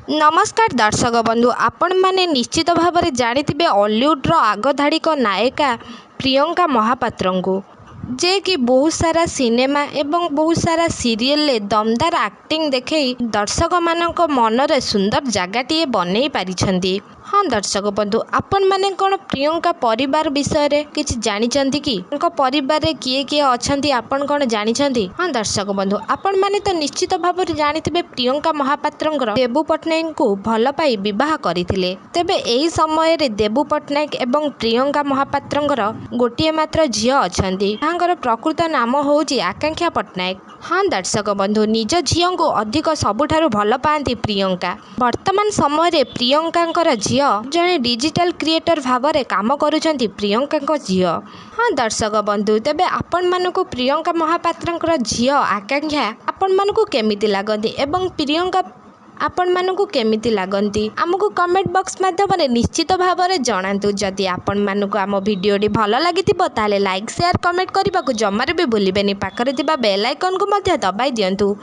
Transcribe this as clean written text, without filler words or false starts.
नमस्कार दर्शक बंधु आपण मैंने निश्चित भाव में जानिथिबे हॉलीवुड आगधाड़िक नायिका प्रियंका महापात्र को जे कि बहुत सारा सिनेमा एवं बहुत सारा सीरियल ले दमदार एक्टिंग देखई दर्शक मानक मनरे सुंदर जगह बनई पारिछंती। हाँ दर्शक बंधु आपण मैंने कौन प्रियंका परिवार विषय रे किछि जानिछंती कि उनका परिवार रे किए किए अछंती आपण कौन जानिछंती। हाँ दर्शक बंधु आपण मैंने तो निश्चित भाव में जानिथिबे प्रियंका महापात्रंकर देबू पट्टनायक को भल पाई विवाह करथिले। तेबे एही समय रे देबू पट्टनायक एवं प्रियंका महापात्रंकर गोटिए मात्र झियो अछंती तांकर प्रकृत नाम होउची आकांक्षा पट्टनायक। हाँ दर्शक बंधु निज झियो को अधिक सबुठारु भल पाती प्रियंका। वर्तमान समय रे प्रियंका झियो जड़े डिजिटल क्रिएटर भाव में काम करुछंती प्रियंका झियो। हाँ दर्शक बंधु तेबे आपण मानकु प्रियंका महापात्रंकर झियो आकांक्षा आपण मानकु केमिति लागंती एवं प्रियंका आपण मानकु केमिति लागंती आमको कमेंट बॉक्स माध्यम निश्चित भाव में जणांतु। जदि आपण मानकु आम वीडियोटी भल लागिथिबो ताले लाइक शेयर कमेंट करने को जमार भी भूलिबेनी। पाखरे थिबा बेल आइकन को मध्य दबाई दियंतु।